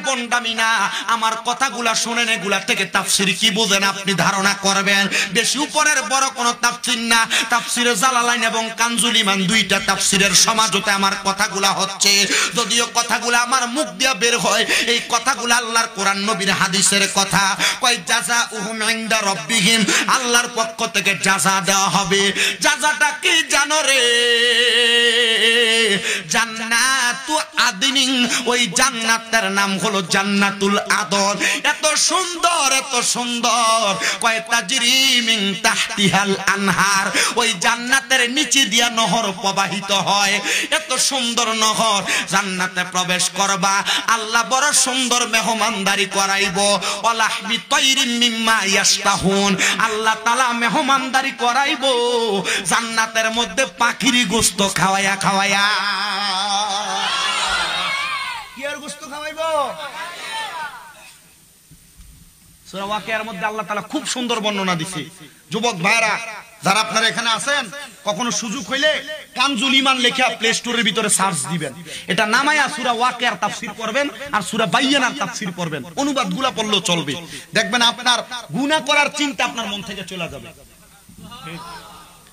বন্ডামে বন্ডামি না, আমার কথাগুলা শুনেন, এগুলা থেকে তাফসীর কি বোঝেন আপনি ধারণা করবেন। বেশি উপরের বড় কোনো তাফসীর না, তাফসীরে জালালাইন এবং কানজুল ইমান দুইটা তাফসীরের সমাজতে আমার কথাগুলা হচ্ছে। যদিও কথাগুলা আমার মুখ দিয়ে বের হয়, এই কথাগুলা আল্লাহর কোরআন নবীর হাদিসের কথা। কয় জাযাউহুম ইনদা রাব্বিহিম, আল্লাহর পক্ষ থেকে জাযা দেওয়া হবে। জাযাটা কি জানো রে? জান্নাতু আদনিন, ওই জান্নাতের নাম হলো জান্নাতুল আদন। এত সুন্দর, এত সুন্দর, কয় তাজরি মিন তাহতিহাল আনহার, ওই জান্নাতের নিচে দিয়া নহর প্রবাহিত হয়। এত সুন্দর নহর, জান্নাতে প্রবেশ করবা, আল্লাহ বড় সুন্দর মেহমানদারি করাইব। ওয়ালাহমি তাইরিম মিম্মা ইয়াশতাহুন, আল্লাহ তাআলা মেহমানদারি করাইব জান্নাতের মধ্যে পাখির গোশত খাওয়ায়া খাওয়ায়া। কি আর গোশত খাওয়াইবো? সূরা ওয়াকিয়ার মধ্যে আল্লাহ তাআলা খুব সুন্দর বর্ণনা দিয়েছে। যুবক ভাইরা যারা আপনারা এখানে আছেন, কখনো সুযোগ হইলে কানজুল ইমান লেখা প্লে স্টোরের ভিতরে সার্চ দিবেন, এটা নামায়া সূরা ওয়াকিয়ার তাফসীর করবেন আর সূরা বাইয়ানার তাফসীর করবেন, অনুবাদগুলো পড়লেও চলবে। দেখবেন আপনার গুনাহ করার চিন্তা আপনার মন থেকে চলে যাবে।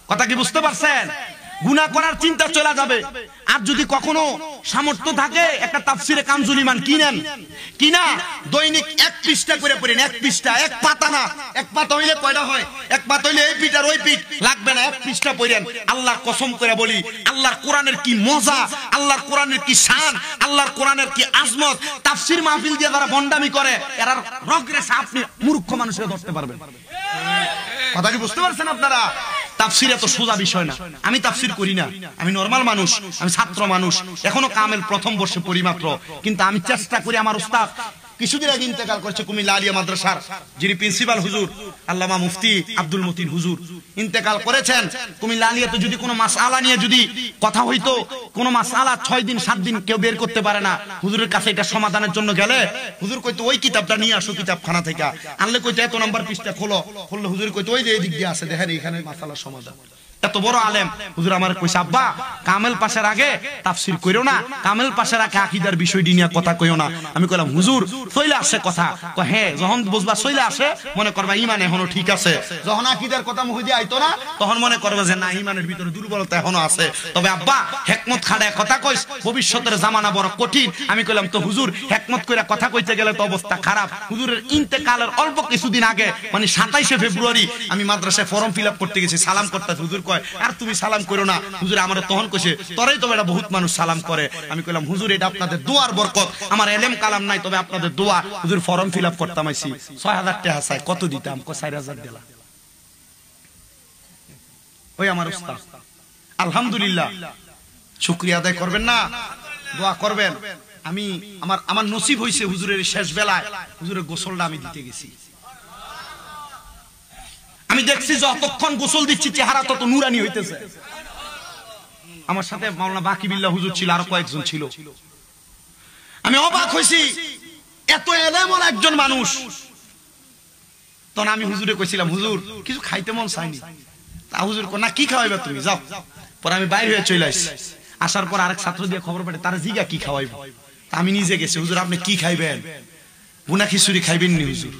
কথা কি বুঝতে পারছেন? গুনাহ করার চিন্তা চলে যাবে। আর যদি কখনো সামর্থ্য থাকে একটা তাফসীরে কানজুল ইমান কিনেন, কিনা দৈনিক এক পৃষ্ঠা করে পড়েন, এক পৃষ্ঠা, এক পাতা না, এক পাতা হইলে কয়টা হয়? এক পাতা হইলে এই পিঠ আর ওই পিঠ লাগবে না, এক পৃষ্ঠা পড়েন। আল্লাহর কসম করে বলি, আল্লাহর কোরআনের কি মজা, আল্লাহর কোরআনের কি শান, আল্লাহর কোরআনের কি আজমত। তাফসীর মাহফিল দিয়ে যারা বন্ডামি করে, এরা রগরেসা আপনি মূর্খ মানুষের ধরতে পারবেন। কথা কি বুঝতে পারছেন আপনারা? তাফসীর এত সোজা বিষয় না। আমি তাফসীর করি না, আমি নরমাল মানুষ, আমি ছাত্র মানুষ, এখনো কামেল প্রথম বর্ষে পড়ি মাত্র। কিন্তু আমি চেষ্টা করি, আমার উস্তাদ কিছুদিন আগে ইন্তেকাল করেছে কুমিল্লা আলিয়া মাদ্রাসার যিনি প্রিন্সিপাল হুজুর আল্লামা মুফতি আব্দুল মতিন হুজুর ইন্তেকাল করেছেন। কুমিল্লা আলিয়াতে যদি কোনো মাসআলা নিয়ে যদি কথা হইতো, কোনো মাসআলা 6 দিন 7 দিন কেউ বের করতে পারে না, হুজুরের কাছে এটা সমাধানের জন্য গেলে হুজুর কইতো ওই কিতাবটা নিয়ে আসো কিতাবখানা থেকে, আনলে কইতো এত নাম্বার পৃষ্ঠা খোলো, খুললে হুজুর কইতো ওই যে এই দিক দিয়ে আছে, দেখেন এখানে মাসআলার সমাধান। এত বড় আলেম হুজুর আমার কইছে, আব্বা কামেল পাশের আগে তাফসীর কইরো না, কামেল পাশের আগে আকীদার বিষয়টি নিয়ে কথা কইও না। আমি কইলাম হুজুর চইলা আসে কথা, কয় হ্যাঁ যখন বুঝবা চইলা আসে মনে করবা ঈমান এখনো ঠিক আছে, যখন আকীদার কথা মুখ দিয়ে আইতো না তখন মনে করবা যে না ঈমানের ভিতরে দুর্বলতা এখনো আছে। তবে আব্বা হিকমত খাড়ায় কথা কইস, ভবিষ্যতের জামানা বড় কঠিন। আমি কইলাম তো হুজুর হিকমত কইরা কথা কইতে গেলে তো অবস্থা খারাপ। হুজুরের ইন্তেকালের অল্প কিছুদিন আগে মানে 27শে ফেব্রুয়ারি আমি মাদ্রাসায় ফর্ম ফিল আপ করতে গেছি, সালাম করতে হুজুর আর তুমি সালাম করো না। হুজুর আমার তখন কইছে তোরাই তো এটা বহুত মানুষ সালাম করে। আমি কইলাম হুজুর এটা আপনাদের দোয়ার বরকত, আমার এলেম কালাম নাই, তবে আপনাদের দোয়া। হুজুর ফর্ম ফিল আপ করতাম আইছি 6000 টাকা চাই, কত দিতাম? 4000 দিলাম। ওই আমার উস্তাদ, আলহামদুলিল্লাহ শুকরিয়া আদায় করবেন না, দোয়া করবেন। আমি আমার নসিব হইছে হুজুরের শেষ বেলায় হুজুরের গোসলটা আমি দিতে গেছি। আমি দেখছি যতক্ষণ গোসল দিচ্ছি চেহারা তত নুরানি হইতেছে। আমার সাথে মাওলানা বাকিবিল্লাহ হুজুর ছিল, আরো কয়েকজন ছিল। আমি অবাক হইছি, এত এলেমন একজন মানুষ। তখন আমি হুজুরে কইছিলাম হুজুর কিছু খাইতে মন চাইনি। তা হুজুর কো না কি খাওয়াইবা তুমি যাও। পরে আমি বাইরে হয়ে চলে আসছি। আসার পর আরেক ছাত্র দিয়ে খবর পাঠায় তারা জিগা কি খাওয়াইবো। তা আমি নিজে গেছি, হুজুর আপনি কি খাইবেন? বুনা খিচুড়ি খাইবেন নি হুজুর?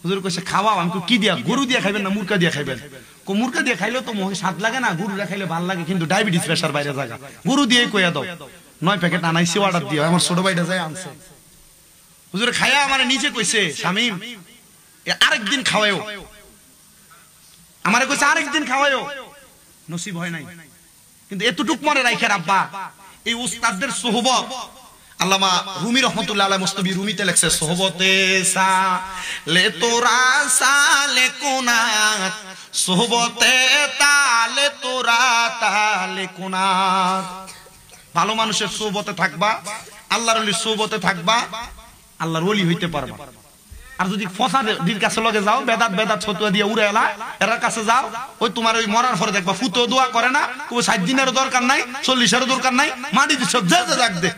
হুজুর কইছে খাওয়াও। আমি কি দিয়া? গরু দিয়া খাইবেন না মুরগা দিয়া খাইবেন? কো মুরগা দিয়া খাইলেও তো মুখে স্বাদ লাগে না, গরু দিয়া খাইলে ভালো লাগে, কিন্তু ডায়াবেটিস প্রেসার বাইরে জায়গা, গরু দিয়ে কইয়া দাও। 9 প্যাকেট আনাইছি, অর্ডার দিও। আমার ছোট ভাইটা যায় আনছে। হুজুর খায়া আমার নিচে কইছে শামিম আরেকদিন খাওয়ায়ও, আমারে কইছে আরেকদিন খাওয়ায়ও। নসিব হয় নাই, কিন্তু এতটুক মনে রাখেন আব্বা এই উস্তাদদের সোহবত। আল্লামা রুমি রহমতুল্লাহ আলাইহি মুস্তাবি রুমিতে লেখছে সোহবতে সালে তোরা সালে কুনাত, সোহবতে তালে তোরা তালে কুনাত। ভালো মানুষের সোহবতে থাকবা, আল্লাহর ওলির সোহবতে থাকবা, আল্লাহর ওলি হইতে পারবা। আর যদি ফসাদের কাছে লগে যাও, বেদাত ছতুয়া দিয়ে উড়ে এলা এর কাছে যাও, ওই তোমার ওই মরার পরে দেখবা ফুতো দোয়া করে না, 60 দিনেরও দরকার নাই, 40-এরও দরকার নাই, মাটি দিচ্ছ যা যা রাখ দে।